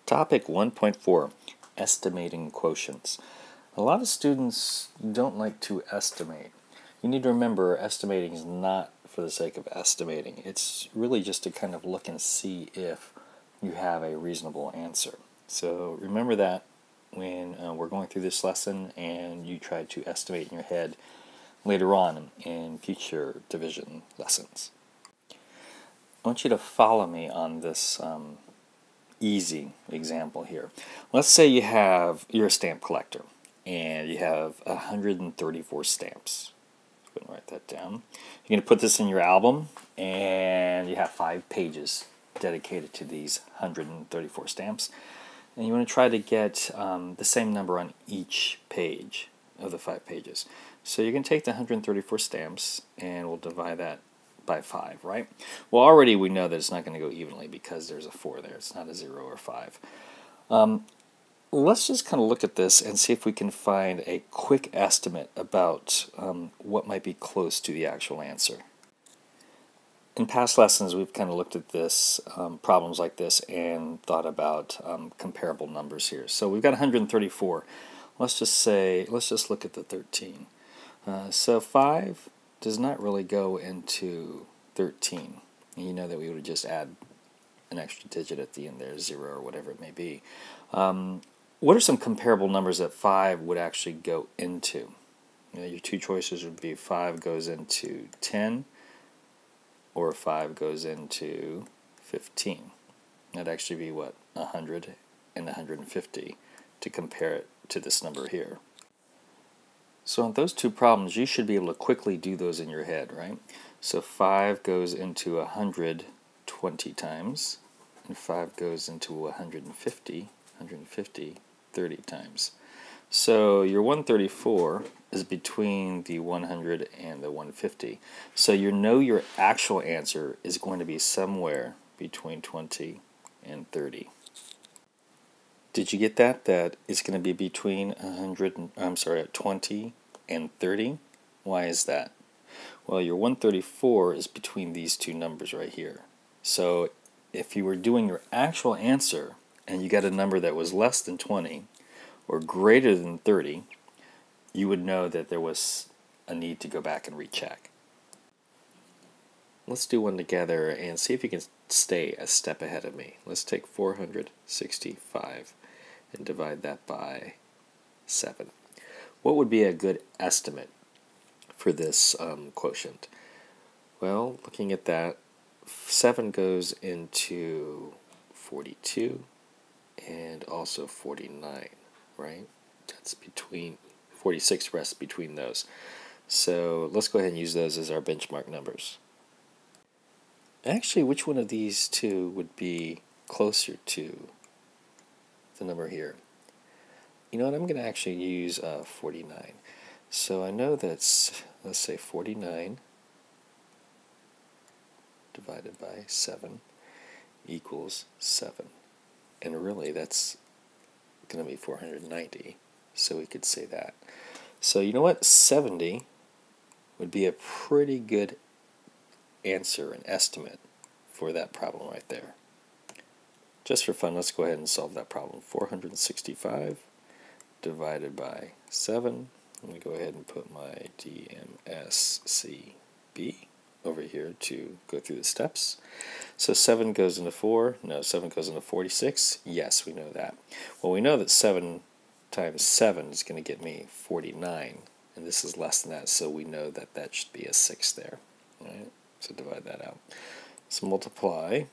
Topic 1.4, Estimating Quotients. A lot of students don't like to estimate. You need to remember estimating is not for the sake of estimating. It's really just to kind of look and see if you have a reasonable answer. So remember that when we're going through this lesson and you try to estimate in your head later on in future division lessons. I want you to follow me on this easy example here. Let's say you're a stamp collector and you have 134 stamps. Go ahead and write that down. You're going to put this in your album and you have 5 pages dedicated to these 134 stamps. And you want to try to get the same number on each page of the 5 pages. So you're going to take the 134 stamps and we'll divide that by 5, right? Well, already we know that it's not going to go evenly because there's a 4 there. It's not a 0 or 5. Let's just kind of look at this and see if we can find a quick estimate about what might be close to the actual answer. In past lessons, we've kind of looked at this, problems like this, and thought about comparable numbers here. So we've got 134. Let's just look at the 13. So 5 does not really go into 13. You know that we would just add an extra digit at the end there, 0 or whatever it may be. What are some comparable numbers that 5 would actually go into? You know, your two choices would be 5 goes into 10 or 5 goes into 15. That'd actually be what? 100 and 150 to compare it to this number here. So on those two problems, you should be able to quickly do those in your head, right? So 5 goes into 100 20 times, and 5 goes into 150 30 times. So your 134 is between the 100 and the 150. So you know your actual answer is going to be somewhere between 20 and 30. Did you get that? That it's going to be between 20 and 30. Why is that? Well, your 134 is between these two numbers right here. So if you were doing your actual answer and you got a number that was less than 20 or greater than 30, you would know that there was a need to go back and recheck. Let's do one together and see if you can stay a step ahead of me. Let's take 465 and divide that by 7. What would be a good estimate for this quotient? Well, looking at that, 7 goes into 42 and also 49, right? That's between 46 rests between those. So let's go ahead and use those as our benchmark numbers. Actually, which one of these two would be closer to the number here? You know what, I'm going to actually use 49. So I know that's, let's say 49 divided by 7 equals 7. And really that's going to be 490. So we could say that. So you know what, 70 would be a pretty good answer, an estimate for that problem right there. Just for fun, let's go ahead and solve that problem. 465 divided by 7. I'm going to go ahead and put my DMSCB over here to go through the steps. So 7 goes into 4. No, 7 goes into 46. Yes, we know that. Well, we know that 7 times 7 is going to get me 49. And this is less than that, so we know that that should be a 6 there. All right? So divide that out. So multiply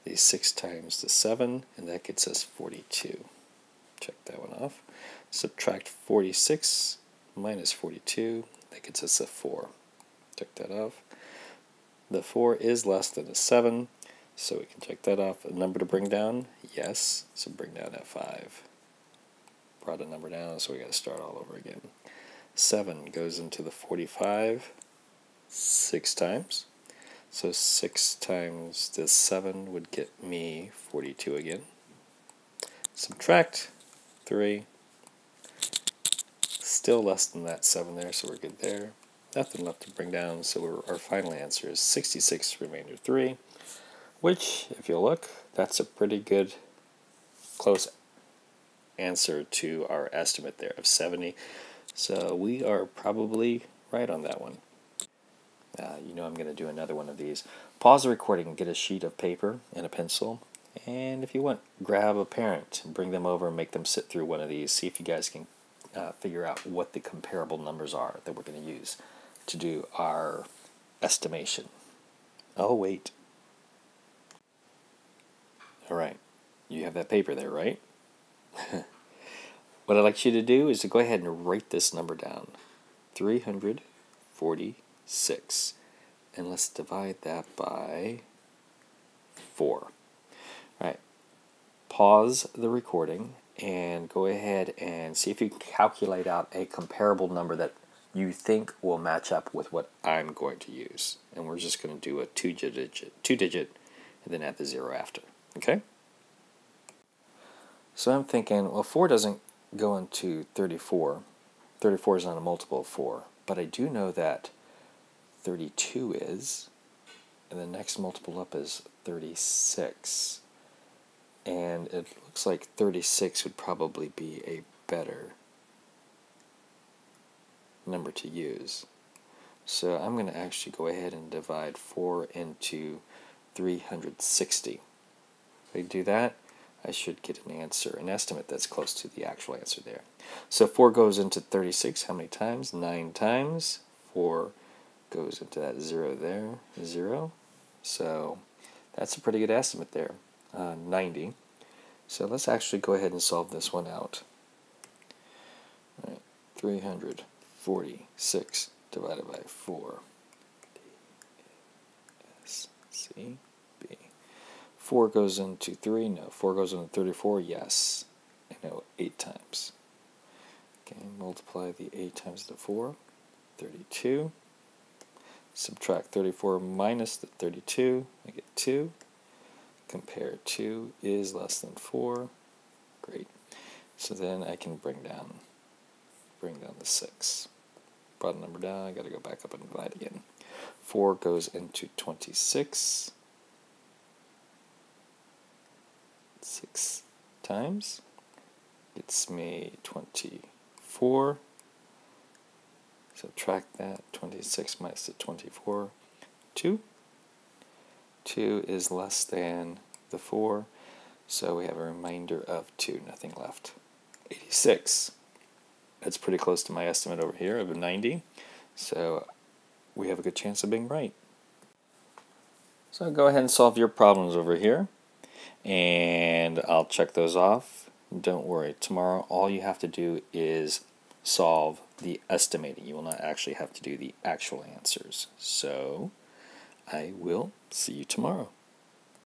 the 6 times the 7, and that gets us 42. Check that one off. Subtract 46 minus 42, that gets us a 4. Check that off. The 4 is less than a 7, so we can check that off. A number to bring down? Yes, so bring down that 5. Brought a number down, so we got to start all over again. 7 goes into the 45 6 times. So 6 times this 7 would get me 42 again. Subtract 3. Still less than that 7 there, so we're good there. Nothing left to bring down, so our final answer is 66 remainder 3, which, if you look, that's a pretty good close answer to our estimate there of 70. So we are probably right on that one. You know I'm going to do another one of these. Pause the recording, get a sheet of paper and a pencil, and if you want, grab a parent and bring them over and make them sit through one of these. See if you guys can figure out what the comparable numbers are that we're going to use to do our estimation. Oh, wait. All right. You have that paper there, right? What I'd like you to do is to go ahead and write this number down. 346. And let's divide that by 4. All right. Pause the recording and go ahead and see if you can calculate out a comparable number that you think will match up with what I'm going to use. And we're just going to do a two-digit, and then add the 0 after. Okay? So I'm thinking, well, 4 doesn't go into 34. 34 is not a multiple of 4. But I do know that 32 is, and the next multiple up is 36. And it looks like 36 would probably be a better number to use. So I'm going to actually go ahead and divide 4 into 360. If I do that, I should get an answer, an estimate that's close to the actual answer there. So 4 goes into 36 how many times? 9 times. 4 goes into that 0 there, 0. So that's a pretty good estimate there, 90. So let's actually go ahead and solve this one out. All right, 346 divided by 4. S, C, B. 4 goes into 3, no. 4 goes into 34, yes. I know, 8 times. Okay, multiply the 8 times the 4, 32. Subtract 34 minus the 32, I get 2. Compare 2 is less than 4. Great. So then I can bring down the 6. Brought the number down, I got to go back up and divide again. 4 goes into 26. 6 times gets me 24. Subtract that, 26 minus the 24, 2. 2 is less than the 4, so we have a remainder of 2, nothing left. 86. That's pretty close to my estimate over here of 90, so we have a good chance of being right. So go ahead and solve your problems over here, and I'll check those off. Don't worry, tomorrow all you have to do is solve the estimating. You will not actually have to do the actual answers. So I will see you tomorrow.